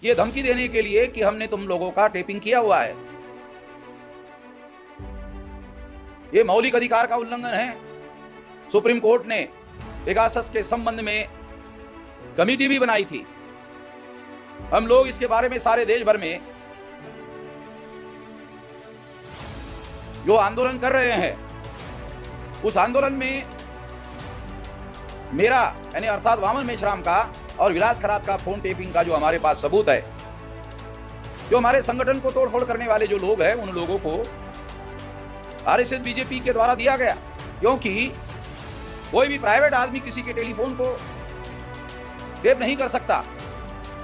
ये धमकी देने के लिए कि हमने तुम लोगों का टेपिंग किया हुआ है। ये मौलिक अधिकार का उल्लंघन है। सुप्रीम कोर्ट ने पेगासस के संबंध में कमेटी भी बनाई थी। हम लोग इसके बारे में सारे देश भर में जो आंदोलन कर रहे हैं, उस आंदोलन में मेरा यानी अर्थात वामन मेश्राम का और विलास खरात का फोन टेपिंग का जो हमारे पास सबूत है, जो हमारे संगठन को तोड़फोड़ करने वाले जो लोग हैं, उन लोगों को आरएसएस बीजेपी के द्वारा दिया गया। क्योंकि कोई भी प्राइवेट आदमी किसी के टेलीफोन को टेप नहीं कर सकता,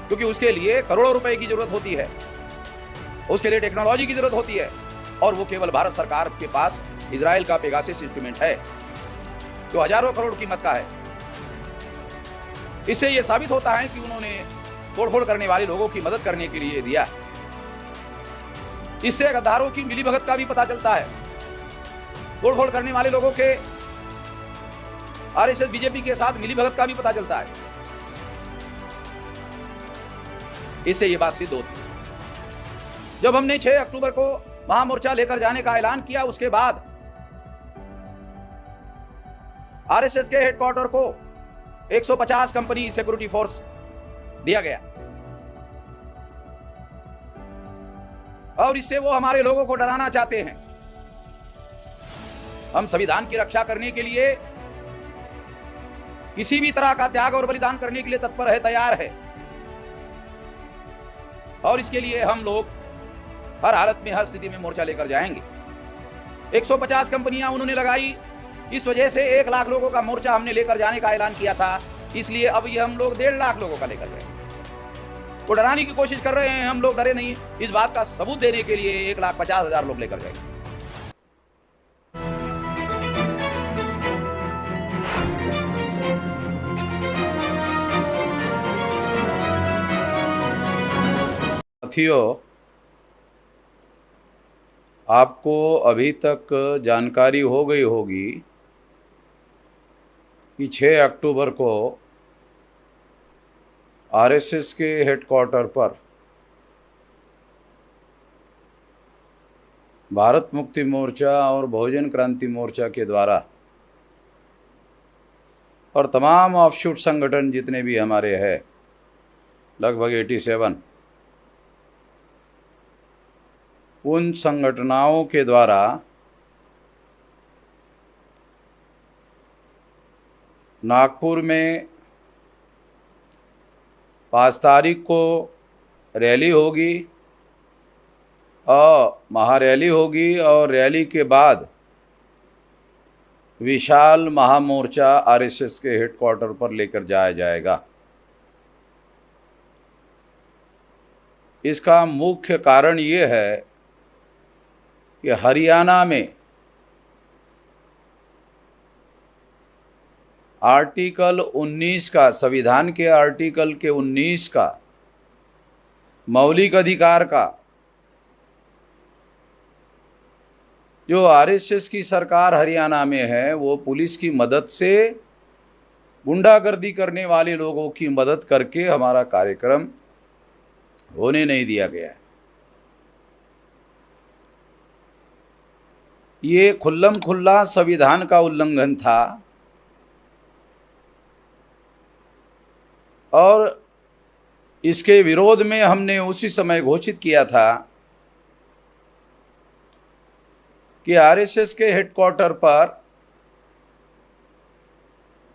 क्योंकि उसके लिए करोड़ों रुपए की जरूरत होती है, उसके लिए टेक्नोलॉजी की जरूरत होती है, और वो केवल भारत सरकार के पास इजराइल का पेगासस इंस्ट्रूमेंट है जो हजारों करोड़ कीमत का है। इससे यह साबित होता है कि उन्होंने तोड़फोड़ करने वाले लोगों की मदद करने के लिए दिया। इससे गद्दारों की मिलीभगत का भी पता चलता है। तोड़फोड़ करने वाले लोगों के आरएसएस बीजेपी के साथ मिलीभगत का भी पता चलता है। इससे यह बात सिद्ध होती है। जब हमने 6 अक्टूबर को महामोर्चा लेकर जाने का ऐलान किया, उसके बाद आरएसएस के हेडक्वार्टर को 150 कंपनी सिक्योरिटी फोर्स दिया गया, और इससे वो हमारे लोगों को डराना चाहते हैं। हम संविधान की रक्षा करने के लिए किसी भी तरह का त्याग और बलिदान करने के लिए तत्पर है, तैयार है, और इसके लिए हम लोग हर हालत में, हर स्थिति में मोर्चा लेकर जाएंगे। 150 कंपनियां उन्होंने लगाई, इस वजह से 1 लाख लोगों का मोर्चा हमने लेकर जाने का ऐलान किया था। इसलिए अब ये हम लोग 1.5 लाख लोगों का लेकर गए। वो डराने की कोशिश कर रहे हैं, हम लोग डरे नहीं। इस बात का सबूत देने के लिए 1,50,000 लोग लेकर गए। साथियों, आपको अभी तक जानकारी हो गई होगी कि 6 अक्टूबर को आरएसएस के हेडक्वार्टर पर भारत मुक्ति मोर्चा और बहुजन क्रांति मोर्चा के द्वारा और तमाम ऑफशूट संगठन जितने भी हमारे हैं, लगभग 87, उन संगठनों के द्वारा नागपुर में 5 तारीख को रैली होगी और महारैली होगी, और रैली के बाद विशाल महामोर्चा आरएसएस के हेडक्वार्टर पर लेकर जाया जाएगा। इसका मुख्य कारण ये है कि हरियाणा में आर्टिकल 19 का, संविधान के आर्टिकल के 19 का मौलिक अधिकार का, जो आरएसएस की सरकार हरियाणा में है, वो पुलिस की मदद से गुंडागर्दी करने वाले लोगों की मदद करके हमारा कार्यक्रम होने नहीं दिया गया है। ये खुल्लम खुल्ला संविधान का उल्लंघन था, और इसके विरोध में हमने उसी समय घोषित किया था कि आरएसएस के हेडक्वार्टर पर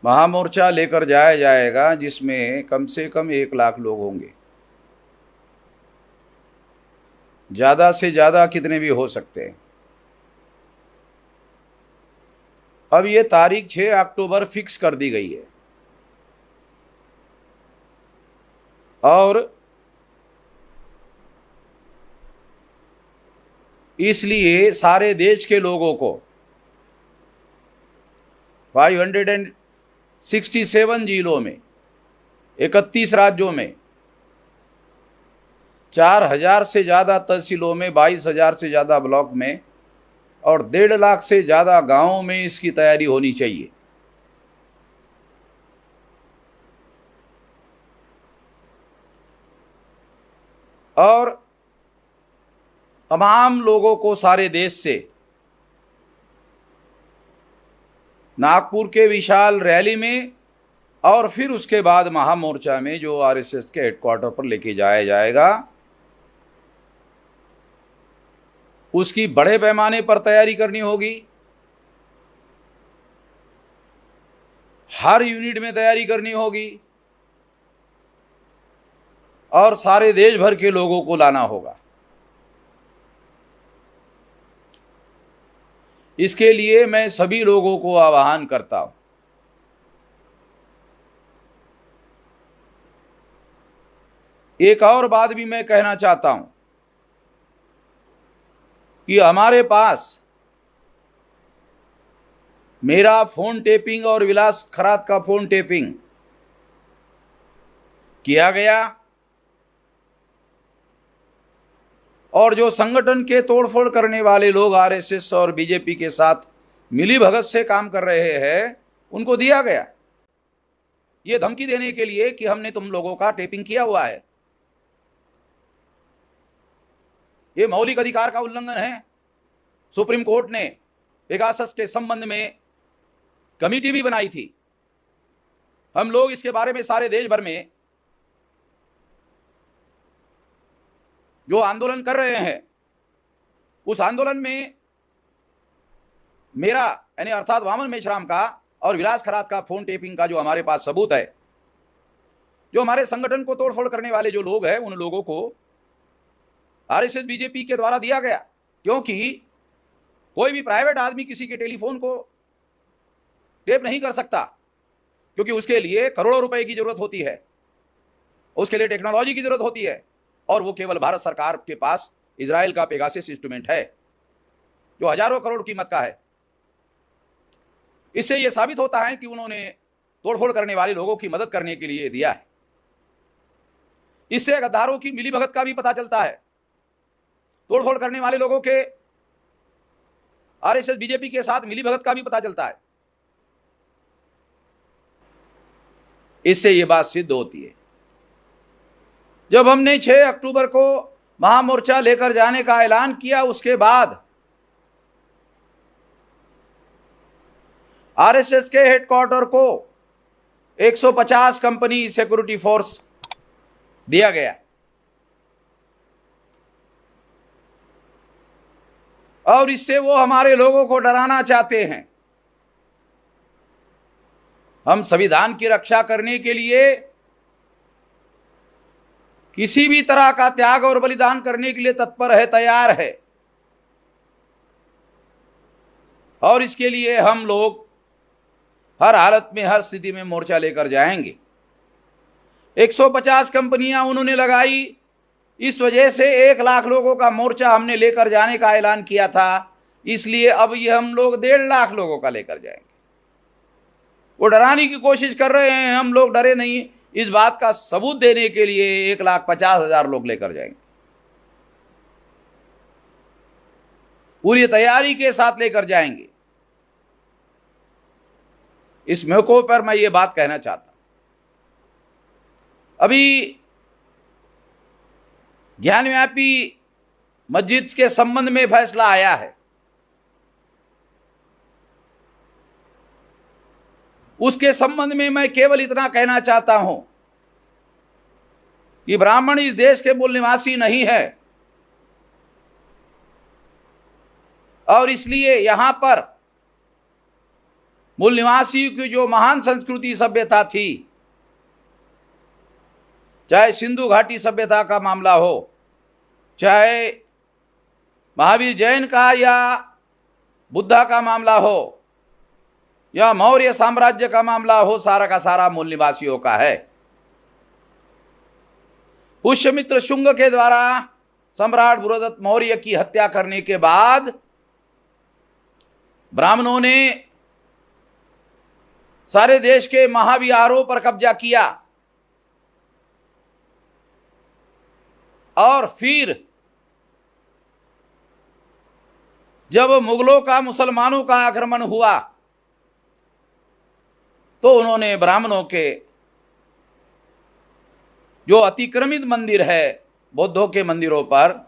महामोर्चा लेकर जाया जाएगा, जिसमें कम से कम 1 लाख लोग होंगे। ज़्यादा से ज़्यादा कितने भी हो सकते हैं। अब ये तारीख 6 अक्टूबर फिक्स कर दी गई है, और इसलिए सारे देश के लोगों को 567 जिलों में, 31 राज्यों में, 4,000 से ज़्यादा तहसीलों में, 22,000 से ज़्यादा ब्लॉक में, और 1.5 लाख से ज़्यादा गांवों में इसकी तैयारी होनी चाहिए। और तमाम लोगों को सारे देश से नागपुर के विशाल रैली में और फिर उसके बाद महामोर्चा में जो आरएसएस के हेडक्वार्टर पर लेके जाया जाएगा, उसकी बड़े पैमाने पर तैयारी करनी होगी। हर यूनिट में तैयारी करनी होगी और सारे देश भर के लोगों को लाना होगा। इसके लिए मैं सभी लोगों को आह्वान करता हूं। एक और बात भी मैं कहना चाहता हूं कि हमारे पास मेरा फोन टेपिंग और विलास खरात का फोन टेपिंग किया गया और जो संगठन के तोड़फोड़ करने वाले लोग आरएसएस और बीजेपी के साथ मिलीभगत से काम कर रहे हैं, उनको दिया गया ये धमकी देने के लिए कि हमने तुम लोगों का टेपिंग किया हुआ है। ये मौलिक अधिकार का उल्लंघन है। सुप्रीम कोर्ट ने पेगासस के संबंध में कमेटी भी बनाई थी। हम लोग इसके बारे में सारे देश भर में जो आंदोलन कर रहे हैं, उस आंदोलन में मेरा यानी अर्थात वामन मेश्राम का और विलास खरात का फोन टेपिंग का जो हमारे पास सबूत है, जो हमारे संगठन को तोड़फोड़ करने वाले जो लोग हैं, उन लोगों को आरएसएस बीजेपी के द्वारा दिया गया। क्योंकि कोई भी प्राइवेट आदमी किसी के टेलीफोन को टेप नहीं कर सकता, क्योंकि उसके लिए करोड़ों रुपए की जरूरत होती है, उसके लिए टेक्नोलॉजी की जरूरत होती है, और वो केवल भारत सरकार के पास इजराइल का पेगासस इंस्ट्रूमेंट है जो हजारों करोड़ कीमत का है। इससे यह साबित होता है कि उन्होंने तोड़फोड़ करने वाले लोगों की मदद करने के लिए दिया है। इससे गद्दारों की मिलीभगत का भी पता चलता है। तोड़फोड़ करने वाले लोगों के आरएसएस बीजेपी के साथ मिलीभगत का भी पता चलता है। इससे यह बात सिद्ध होती है। जब हमने 6 अक्टूबर को महामोर्चा लेकर जाने का ऐलान किया, उसके बाद आरएसएस के हेडक्वार्टर को 150 कंपनी सिक्योरिटी फोर्स दिया गया और इससे वो हमारे लोगों को डराना चाहते हैं। हम संविधान की रक्षा करने के लिए किसी भी तरह का त्याग और बलिदान करने के लिए तत्पर है, तैयार है, और इसके लिए हम लोग हर हालत में, हर स्थिति में मोर्चा लेकर जाएंगे। 150 कंपनियां उन्होंने लगाई, इस वजह से 1 लाख लोगों का मोर्चा हमने लेकर जाने का ऐलान किया था। इसलिए अब ये हम लोग 1.5 लाख लोगों का लेकर जाएंगे। वो डराने की कोशिश कर रहे हैं, हम लोग डरे नहीं। इस बात का सबूत देने के लिए 1,50,000 लोग लेकर जाएंगे, पूरी तैयारी के साथ लेकर जाएंगे। इस मौके पर मैं ये बात कहना चाहता हूं, अभी ज्ञानव्यापी मस्जिद के संबंध में फैसला आया है। उसके संबंध में मैं केवल इतना कहना चाहता हूं कि ब्राह्मण इस देश के मूल निवासी नहीं है, और इसलिए यहां पर मूल निवासियों की जो महान संस्कृति सभ्यता थी, चाहे सिंधु घाटी सभ्यता का मामला हो, चाहे महावीर जैन का या बुद्धा का मामला हो, या मौर्य साम्राज्य का मामला हो, सारा का सारा मूल निवासियों का है। पुष्यमित्र शुंग के द्वारा सम्राट बुद्धदत्त मौर्य की हत्या करने के बाद ब्राह्मणों ने सारे देश के महाविहारों पर कब्जा किया, और फिर जब मुगलों का मुसलमानों का आक्रमण हुआ तो उन्होंने ब्राह्मणों के जो अतिक्रमित मंदिर है बौद्धों के मंदिरों पर,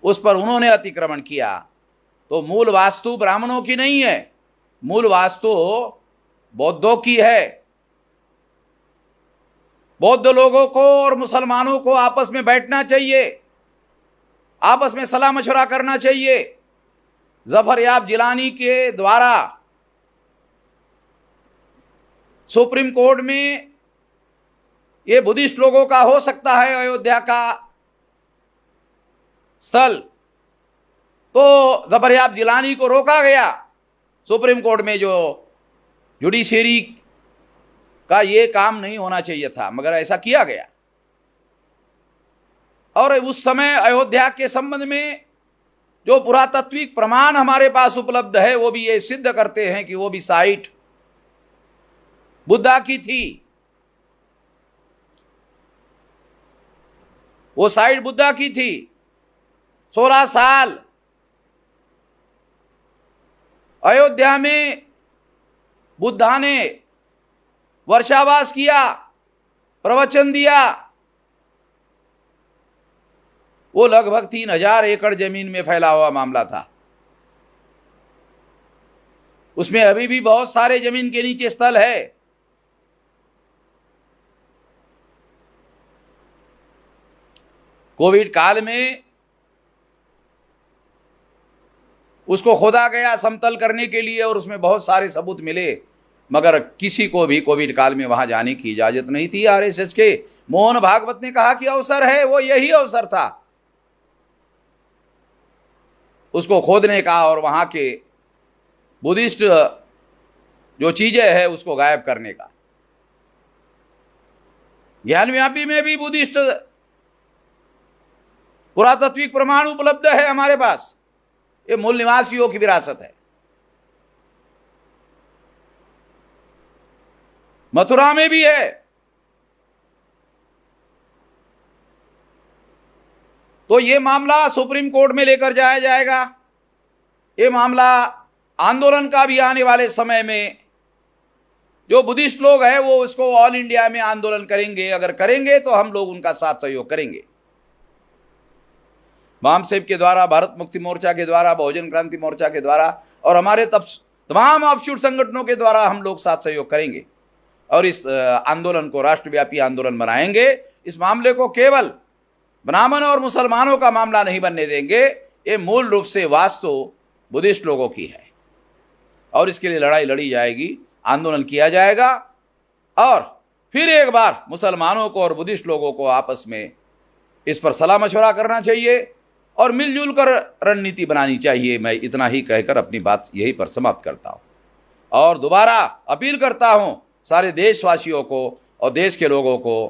उस पर उन्होंने अतिक्रमण किया, तो मूल वास्तु ब्राह्मणों की नहीं है, मूल वास्तु बौद्धों की है। बौद्ध लोगों को और मुसलमानों को आपस में बैठना चाहिए, आपस में सलाह मशवरा करना चाहिए। जफर याब जिलानी के द्वारा सुप्रीम कोर्ट में ये बुद्धिस्ट लोगों का हो सकता है अयोध्या का स्थल, तो जफर याब जिलानी को रोका गया सुप्रीम कोर्ट में। जो जुडिशरी का ये काम नहीं होना चाहिए था, मगर ऐसा किया गया। और उस समय अयोध्या के संबंध में जो पुरातात्विक प्रमाण हमारे पास उपलब्ध है, वो भी ये सिद्ध करते हैं कि वो भी साइट बुद्धा की थी, वो साइट बुद्धा की थी। 16 साल अयोध्या में बुद्धा ने वर्षावास किया, प्रवचन दिया। वो लगभग 3000 एकड़ जमीन में फैला हुआ मामला था। उसमें अभी भी बहुत सारे जमीन के नीचे स्थल है। कोविड काल में उसको खोदा गया समतल करने के लिए, और उसमें बहुत सारे सबूत मिले, मगर किसी को भी कोविड काल में वहां जाने की इजाजत नहीं थी। आरएसएस के मोहन भागवत ने कहा कि अवसर है, वो यही अवसर था उसको खोदने का और वहां के बुद्धिस्ट जो चीजें हैं उसको गायब करने का। ज्ञानव्यापी में भी बुद्धिस्ट पुरातात्विक प्रमाण उपलब्ध है हमारे पास। ये मूल निवासियों की विरासत है। मथुरा में भी है। तो ये मामला सुप्रीम कोर्ट में लेकर जाया जाएगा। ये मामला आंदोलन का भी आने वाले समय में जो बुद्धिस्ट लोग हैं वो उसको ऑल इंडिया में आंदोलन करेंगे। अगर करेंगे तो हम लोग उनका साथ सहयोग करेंगे। वामसेब के द्वारा, भारत मुक्ति मोर्चा के द्वारा, बहुजन क्रांति मोर्चा के द्वारा और हमारे तमाम ऑफशूट संगठनों के द्वारा हम लोग साथ सहयोग करेंगे और इस आंदोलन को राष्ट्रव्यापी आंदोलन बनाएंगे। इस मामले को केवल ब्राह्मण और मुसलमानों का मामला नहीं बनने देंगे। ये मूल रूप से वास्तु बुद्धिस्ट लोगों की है और इसके लिए लड़ाई लड़ी जाएगी, आंदोलन किया जाएगा। और फिर एक बार मुसलमानों को और बुद्धिस्ट लोगों को आपस में इस पर सलाह मशवरा करना चाहिए और मिलजुल कर रणनीति बनानी चाहिए। मैं इतना ही कहकर अपनी बात यहीं पर समाप्त करता हूँ और दोबारा अपील करता हूँ सारे देशवासियों को और देश के लोगों को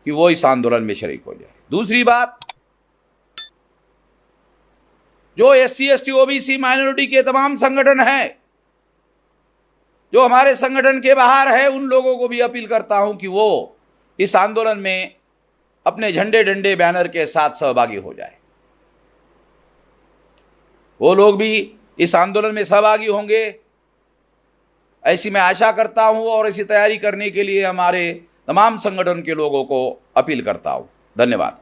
कि वो इस आंदोलन में शरीक हो जाए। दूसरी बात, जो SC ST OBC माइनॉरिटी के तमाम संगठन हैं जो हमारे संगठन के बाहर है, उन लोगों को भी अपील करता हूं कि वो इस आंदोलन में अपने झंडे डंडे बैनर के साथ सहभागी हो जाए। वो लोग भी इस आंदोलन में सहभागी होंगे ऐसी मैं आशा करता हूं और ऐसी तैयारी करने के लिए हमारे तमाम संगठन के लोगों को अपील करता हूं। धन्यवाद।